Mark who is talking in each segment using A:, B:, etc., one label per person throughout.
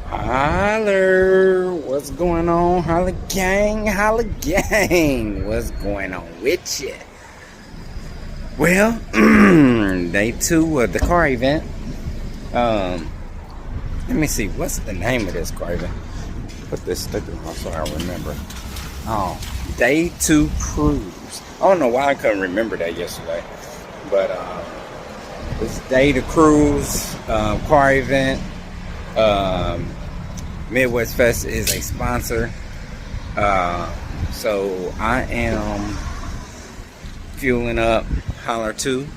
A: Holler, what's going on? Holler gang, what's going on with you? Well, day 2 of the car event. Let me see, what's the name of this car event? Put this sticker on so I remember. Oh, day 2 cruise. I don't know why I couldn't remember that yesterday, but it's day 2 cruise car event. Midwest Fest is a sponsor, so I am fueling up HOLLERRRR,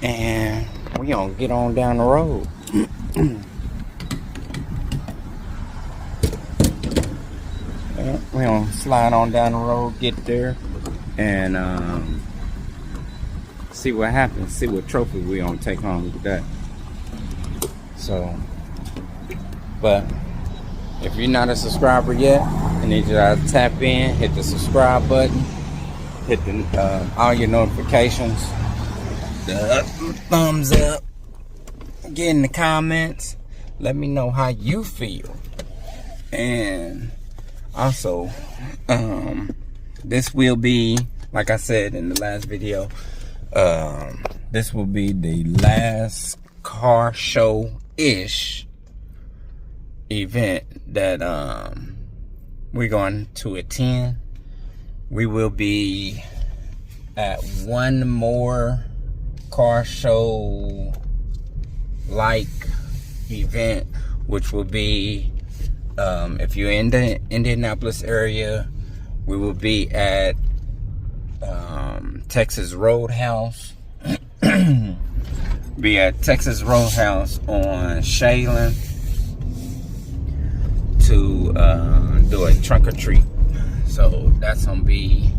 A: and we gonna get on down the road. We gonna slide on down the road, get there, and see what happens. See what trophy we gonna take home with that. So. But if you're not a subscriber yet, I need you to tap in, hit the subscribe button, hit the all your notifications, the thumbs up, get in the comments, let me know how you feel. And also, this will be, like I said in the last video, this will be the last car show-ish event that we're going to attend. We will be at one more car show like event, which will be if you're in the Indianapolis area, we will be at Texas Roadhouse. Be at Texas Roadhouse on Shaylin to do a trunk or treat. So that's gonna be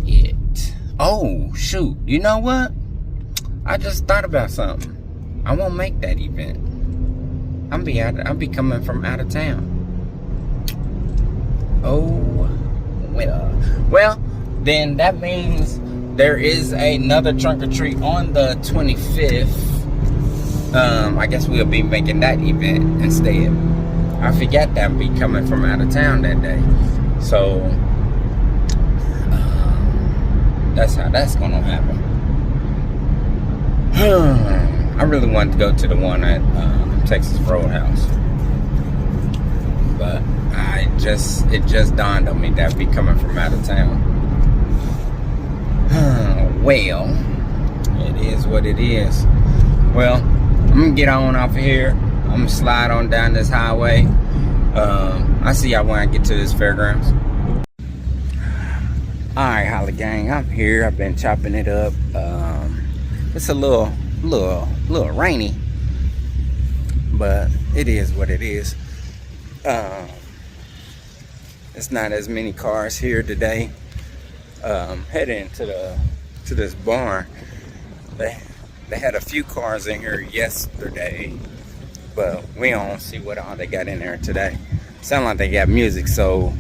A: it. Oh shoot, you know what, I just thought about something. I won't make that event. I'll be coming from out of town. Oh well then that means there is another trunk or treat on the 25th. I guess we'll be making that event instead. I forgot that I'll be coming from out of town that day. So, that's how that's gonna happen. I really wanted to go to the one at Texas Roadhouse. But it just dawned on me that I'll be coming from out of town. Well, it is what it is. Well, I'm gonna get on off of here. I'm gonna slide on down this highway. I see y'all when I get to this fairgrounds. Alright, Holler gang, I'm here. I've been chopping it up. It's a little rainy, but it is what it is. It's not as many cars here today. Heading to this barn. They had a few cars in here yesterday, but we don't see what all they got in there today. Sound like they got music, so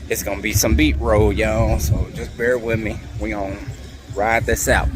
A: it's gonna be some beat roll, y'all. So just bear with me. We gonna ride this out.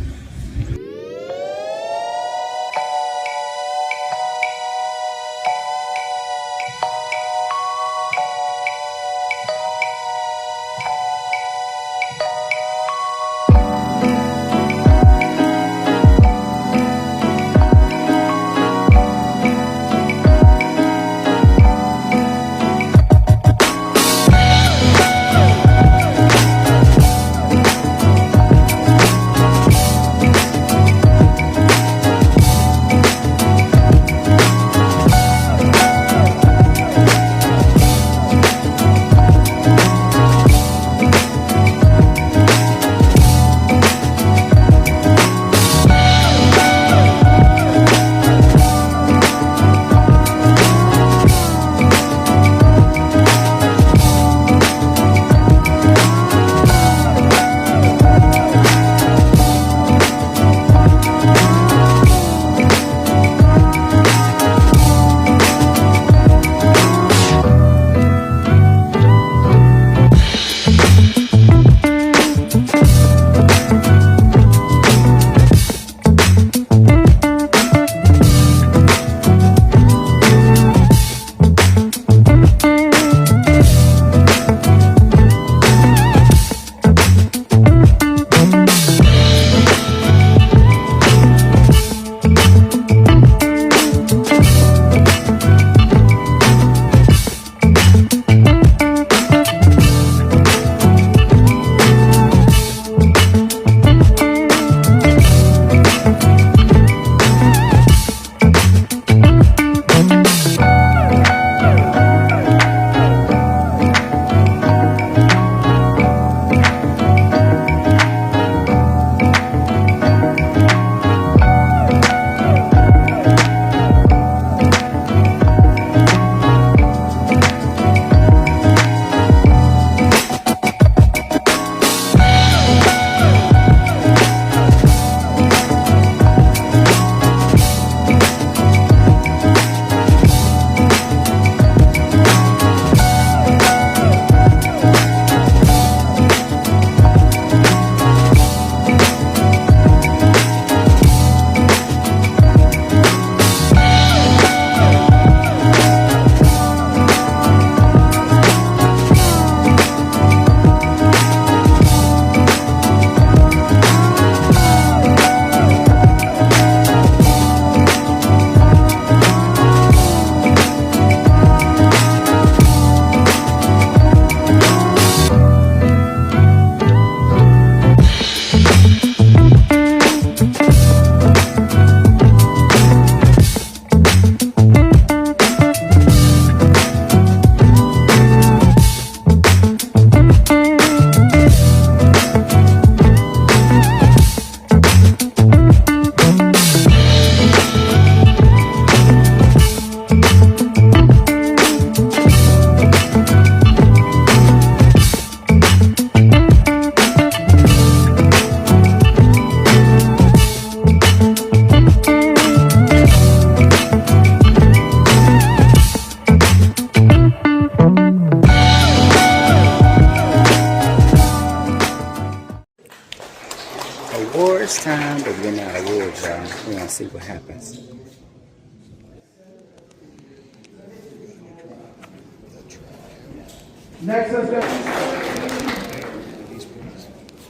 A: we're gonna see what happens.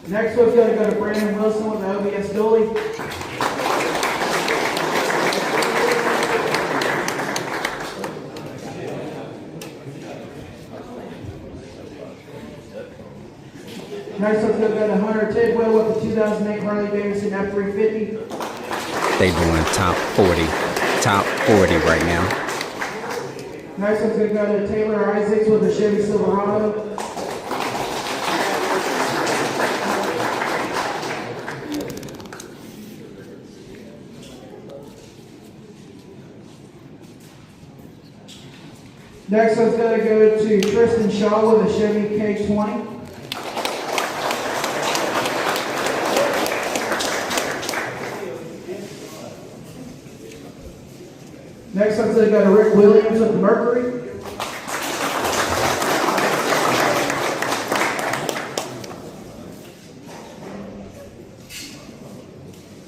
B: Next one's going to go to Brandon Wilson with the OBS dually. Next one's going to go to Hunter Tidwell with the 2008 Harley Davidson F350.
A: They doing top 40 right now.
B: Next one's going to go to Taylor Isaacs with the Chevy Silverado. Next one's going to go to Tristan Shaw with a Chevy K20. Next one's going to go to Rick Williams with the Mercury.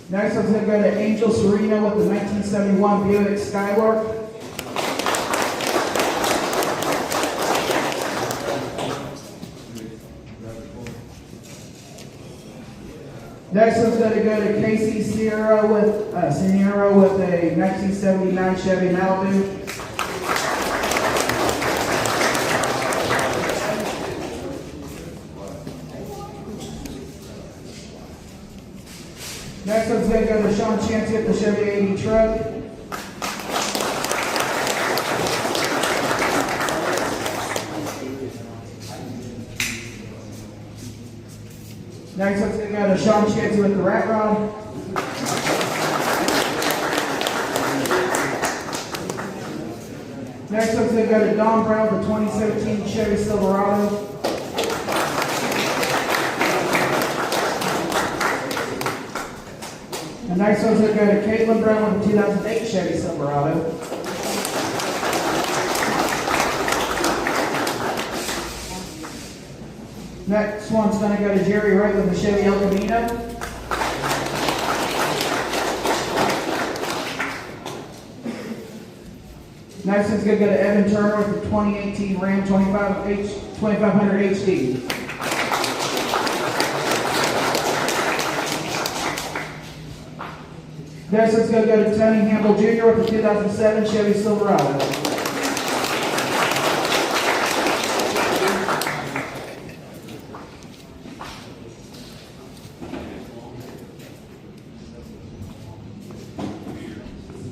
B: Next one's going to go to Angel Sereno with the 1971 Buick Skylark. Next one's going to go to Casey Sierra with a 1979 Chevy Malibu. Next one's going to go to Sean Chancey with the Chevy 80 truck. Next one's going to go to Sean Chancey with the Rat Rod. Next one's going to go to Don Brown with the 2017 Chevy Silverado. The next one's going to go to Caitlin Brown with the 2008 Chevy Silverado. Next one's going to go to Jerry Wright with the Chevy El Camino. Next one's going to go to Evan Turner with the 2018 Ram 2500 HD. Next one's going to go to Tony Hamble Jr. with the 2007 Chevy Silverado.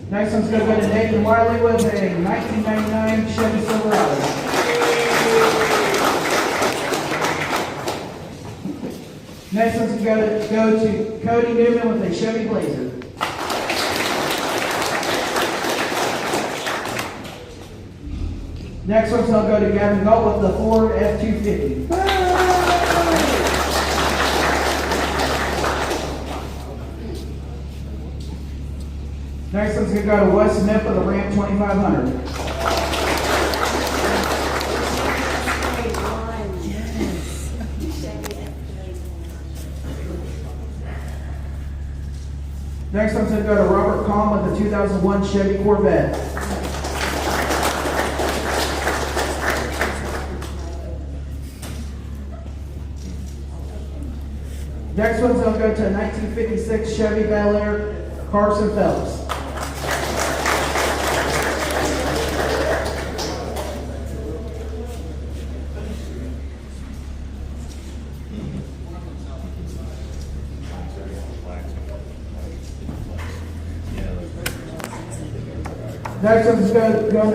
B: Next one's going to go to Nathan Wiley with a 1999 Chevy Silverado. Next one's going to go to Cody Newman with a Chevy Blazer. Next one's going to go to Gavin Galt with the Ford F250. Next one's going to go to Wes Smith with a Ram 2500. Next one's going to go to Robert Kahn with the 2001 Chevy Corvette. Next one's going to go to a 1956 Chevy Bel Air Carson Phelps. Next one's going to go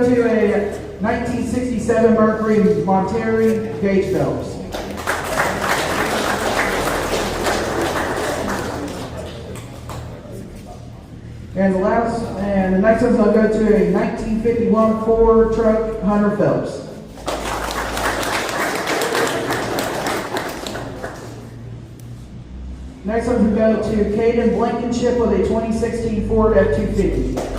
B: to a 1967 Mercury Monterey Gage Phelps. And the next one's going to go to a 1951 Ford truck Hunter Phelps. Next one's going to go to Caden Blankenship with a 2016 Ford F250.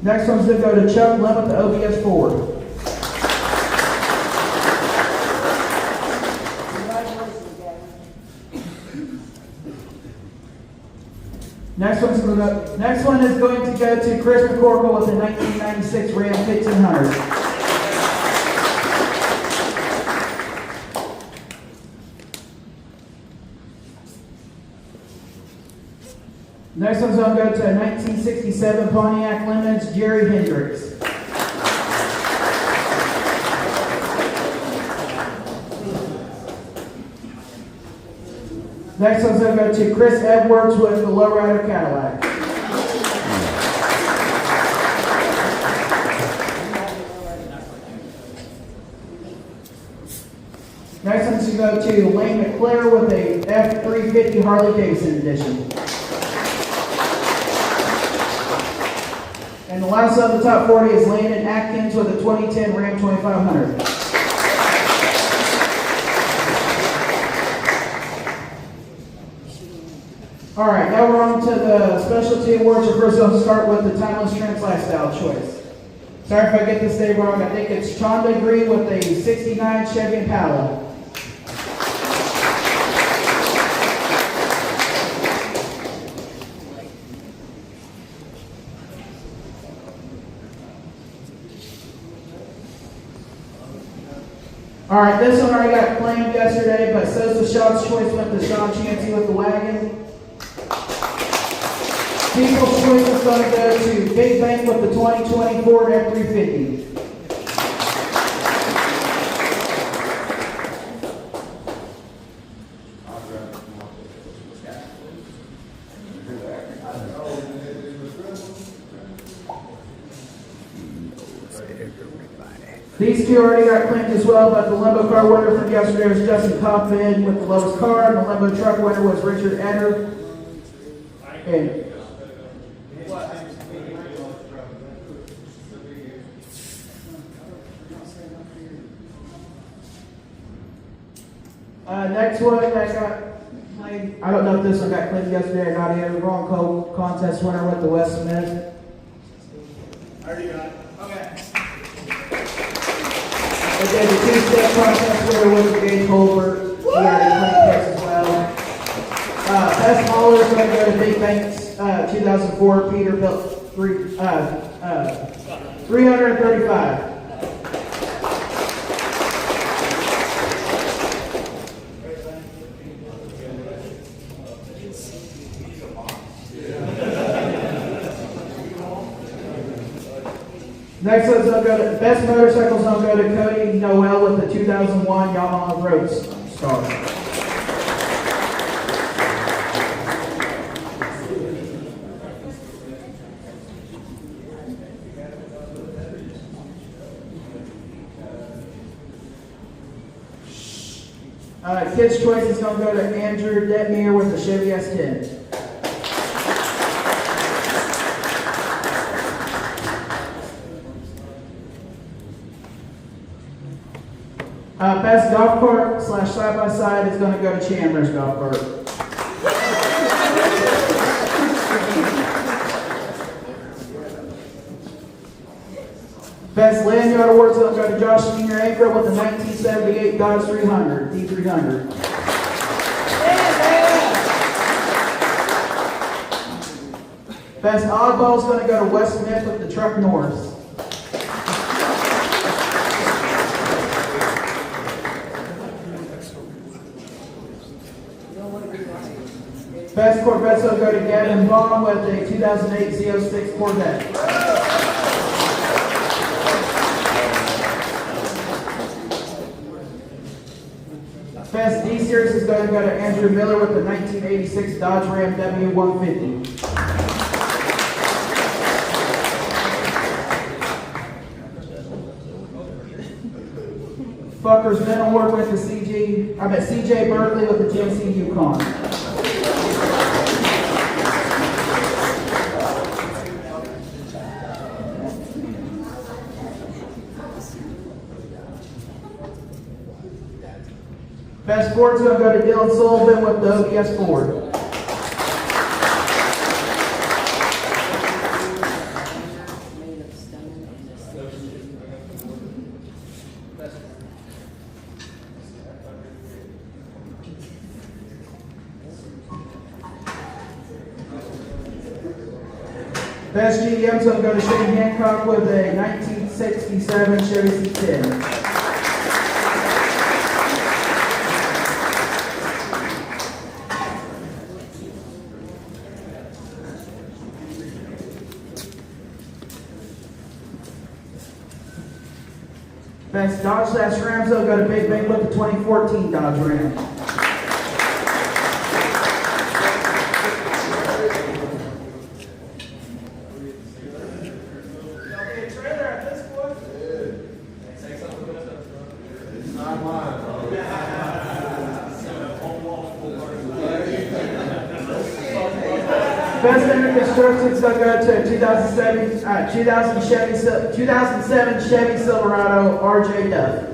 B: Next one's going to go to Chuck Lemon with the OBS Ford. Next one is going to go to Chris McCorkle with the 1996 Ram 1500. Next one's going to go to a 1967 Pontiac Lemons, Jerry Hendricks. Next one's going to go to Chris Edwards with the Lowrider Cadillac. Next one's going to go to Lane McClare with a F350 Harley Davidson edition. And the last of the top 40 is Landon Atkins with a 2010 Ram 2500. All right, now we're on to the specialty awards. We're first going to start with the Timeless Trends Lifestyle choice. Sorry if I get this name wrong. I think it's Chonda Green with a 69 Chevy Impala. All right, this one already got claimed yesterday, but so's the Sean's choice went to Sean Chansey with the wagon. People's choice is going to go to Big Bank with the 2020 Ford F350. These two already got claimed as well, but the limbo car winner from yesterday was Justin Kaufman with the lowest car, and the limbo truck winner was Richard Eder. And next one that got claimed, I don't know if this one got claimed yesterday or not either. Wrong contest winner with the West Smith.
C: I already got it. Okay.
B: And then the two-step contest winner was Gage Holbert. He already claimed picks as well. Best hauler is going to go to Big Banks 2004 Peterbilt 335. Next one's going to go to best motorcycles. Going to go to Cody Noel with the 2001 Yamaha Roadstar. Kids' choice is going to go to Andrew Detmere with the Chevy S10. Best golf cart / side-by-side is going to go to Chandler's golf cart. Best lanyard awards is going to go to Josh Senior Anchor with the 1978 Dodge 300, D300. Best oddball is going to go to Wes Smith with the Truck North. Best Corvettes will go to Gavin Vaughn with a 2008 Z06 Corvette. Best D-Series is going to go to Andrew Miller with the 1986 Dodge Ram W150. Fuckers Men Award with the CJ Berkeley with the Tennessee Yukon. Best Ford's going to go to Dylan Sullivan with the OBS Ford. Best GM's gonna go to Shane Hancock with a 1967 Chevy C10. Best Dodge / Rams will go to Big Bang with the 2014 Dodge Ram. Best under construction is going to go to 2007 Chevy Silverado RJ Duff.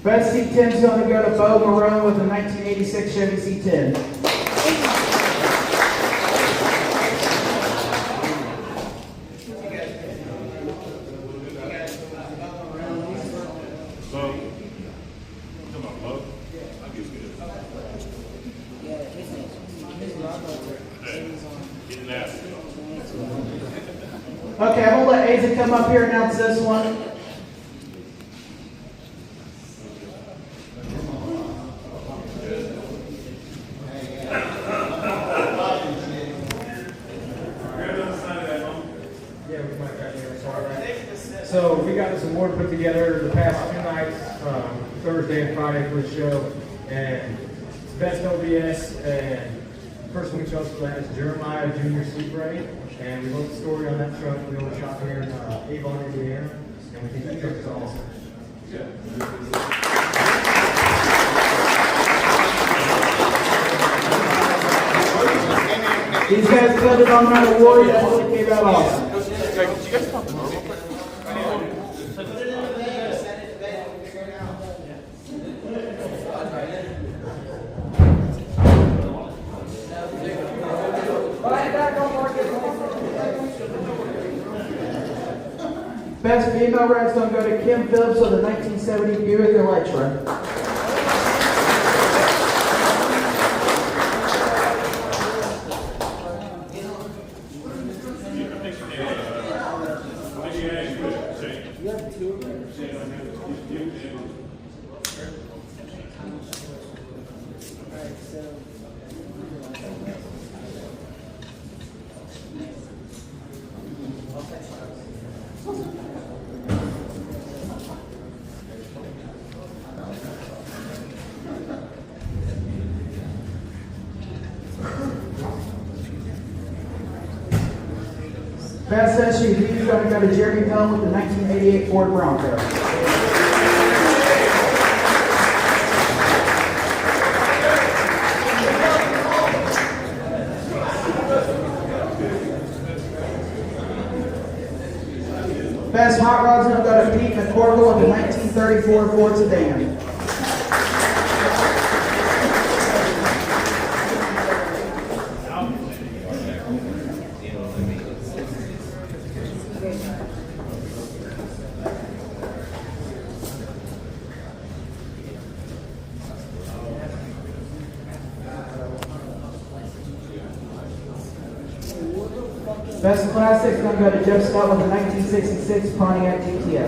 B: Best C10 is going to go to Bo Marone with a 1986 Chevy C10. Okay, I'm gonna let Aza come up here and announce this one.
D: So we got this award put together the past 2 nights, Thursday and Friday for the show, and it's best OBS, and the person we chose for that is Jeremiah Jr. Seabright, and we wrote the story on that truck. We were shot here in Avon, Indiana, and we think that truck is awesome.
B: These guys voted on my award. That's what came out awesome. Best female rev's gonna go to Kim Phillips of the 1970 Buick Electra. Best SUV is going to go to Jeremy Cohn with the 1988 Ford Bronco. Best hot rod's going to go to Pete McCorkle with the 1934 Ford Sedan. Best Classic is going to go to Jeff Scott with the 1966 Pontiac GTO.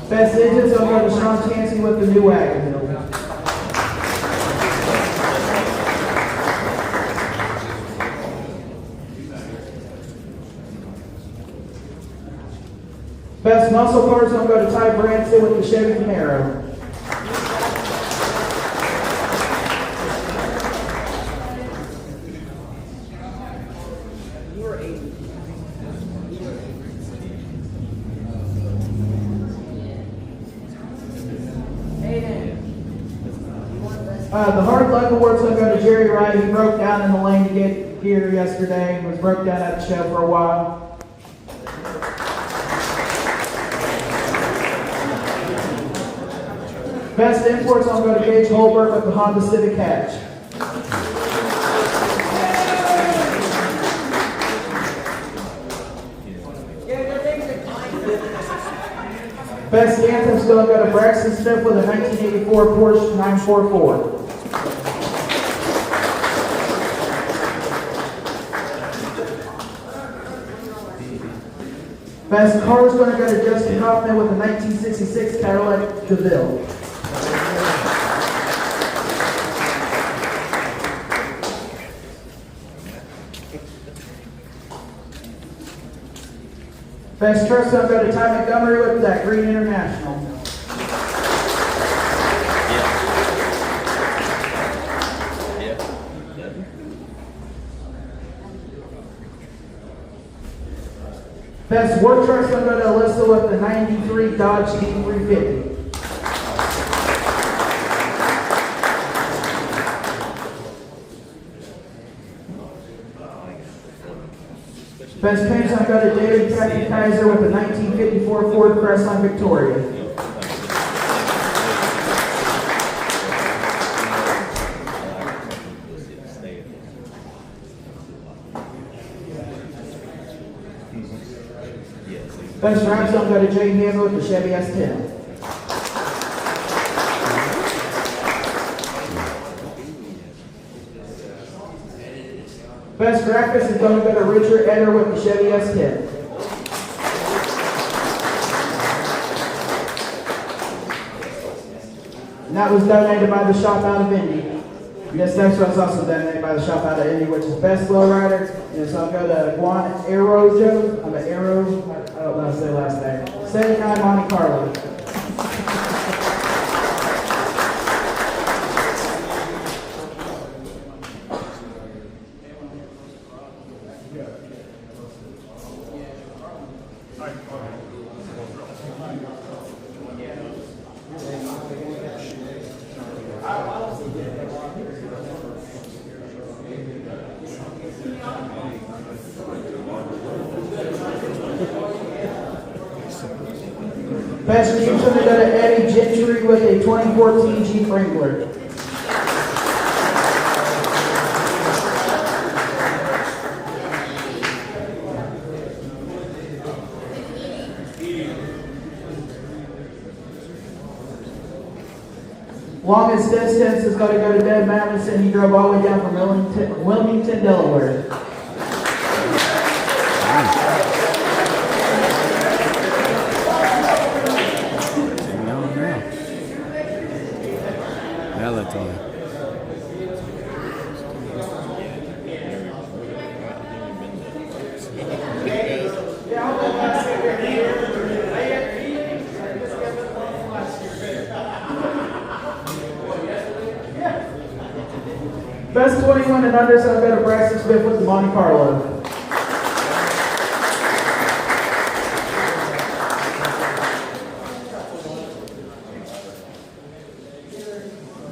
B: Best Engines is going to go to Sean Chansey with the new wagon. Best Muscle Cars is going to go to Ty Branson with the Chevy Camaro. The Hard Luck Award's going to go to Jerry Wright. He broke down in the lane to get here yesterday. Was broke down at the show for a while. Best Imports going to go to Gage Holbert with the Honda Civic Hatch. Best anthem's going to go to Braxton Smith with a 1984 Porsche 944. Best car is going to go to Justin Hoffman with a 1966 Cadillac DeVille. Best truck's going to go to Ty Montgomery with that Green International. Best work truck's going to go to Alyssa with the 93 Dodge D350. Best paint's going to go to David Kaiser with the 1954 Ford Crestline Victoria. Best wrap's going to go to Jay Hammer with the Chevy S10. Best graphics is going to go to Richard Eder with the Chevy S10. And that was donated by the shop out of Indy. This next one's also donated by the shop out of Indy, which is Best Lowrider. And it's going to go to Juan Arrojo. I don't know how to say last name. 79 Monte Carlo. Best Jeep's going to go to Eddie Gentry with a 2014 Jeep Wrangler. Longest distance is going to go to Deb Madison. He drove all the way down from Wilmington, Delaware. Best 21 and under, so I've got a Braxton Smith with the Monte Carlo.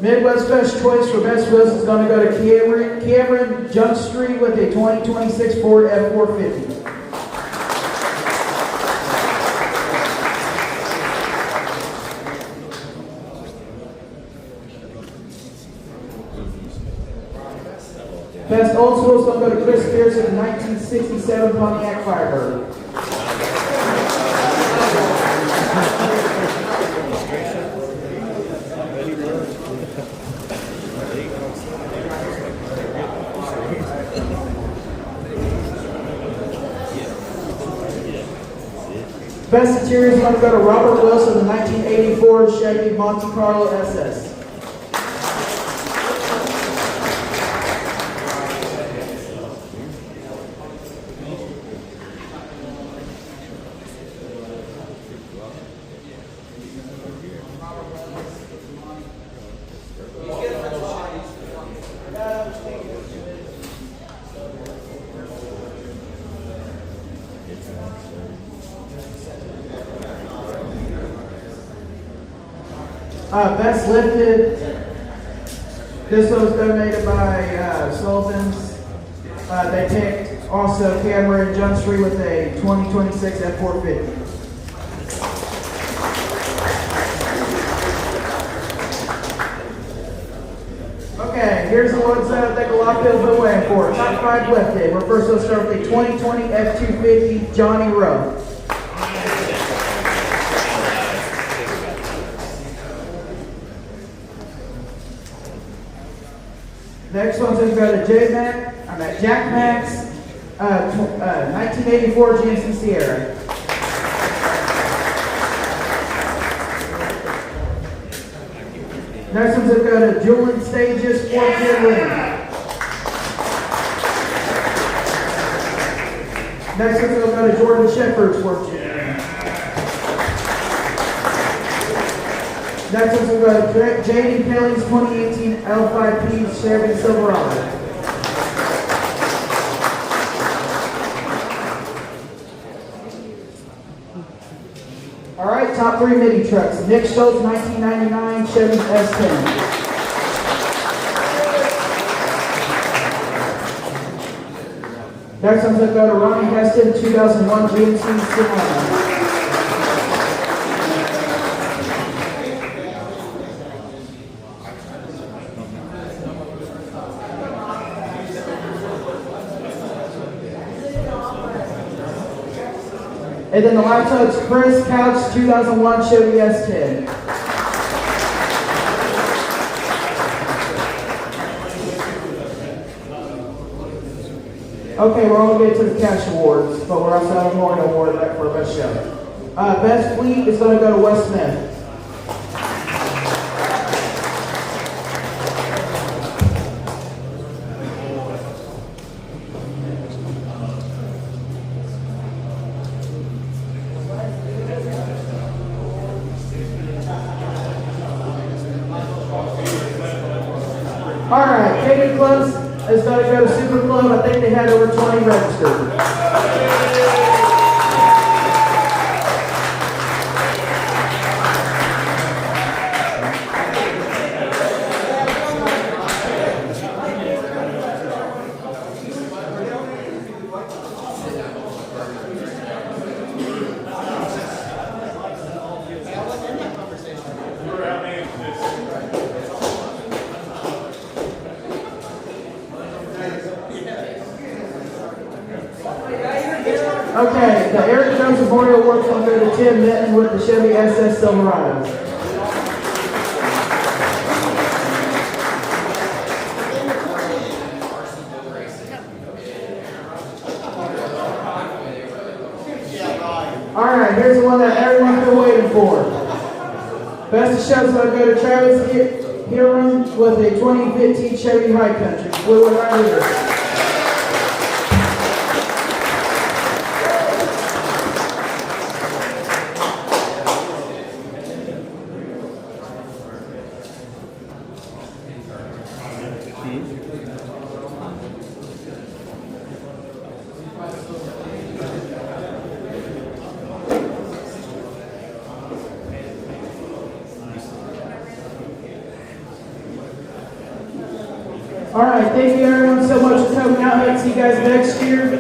B: Midwest Best Choice for Best Wheels is going to go to Cameron Junk Street with a 2026 Ford F450. Best Old School is going to go to Chris Pierce in the 1967 Pontiac Firebird. Best Interior is going to go to Robert Wilson, the 1984 Chevy Monte Carlo SS. Best Lifted. This one was donated by Sullivan's. They picked also Cameron Junk Street with a 2026 F450. Okay, here's the ones that I think a lot of people have been waiting for. Top 5 lifted. We're first going to start with the 2020 F250 Johnny Rowe. Next one's going to go to Jack Max, 1984 GMC Sierra. Next one's going to go to Julian Stages, Ford Ring. Next one's going to go to Jordan Shepherd's Ford Ring. Next one's going to go to Jaden Kelly's 2018 L5P Chevy Silverado. All right, top 3 mini trucks. Nick Schultz, 1999 Chevy S10. Next one's going to go to Ronnie Heston, 2001 GMC Silverado. And then the last one is Chris Couch, 2001 Chevy S10. Okay, we're all going to get to the cash awards, but we're also having more award for best show. Best fleet is going to go to Wes Smith. All right, Katie Clubs is going to go to Super Club. I think they had over 20 registered. Okay, the Eric Jones Memorial Award will go to Tim Minton with the Chevy SS Silverado. Alright, here's the one that everyone's been waiting for. Best of Show's going to go to Travis Hiram with a 2015 Chevy High Country. Blue and right here. All right, thank you everyone so much for coming out. I'll see you guys next year.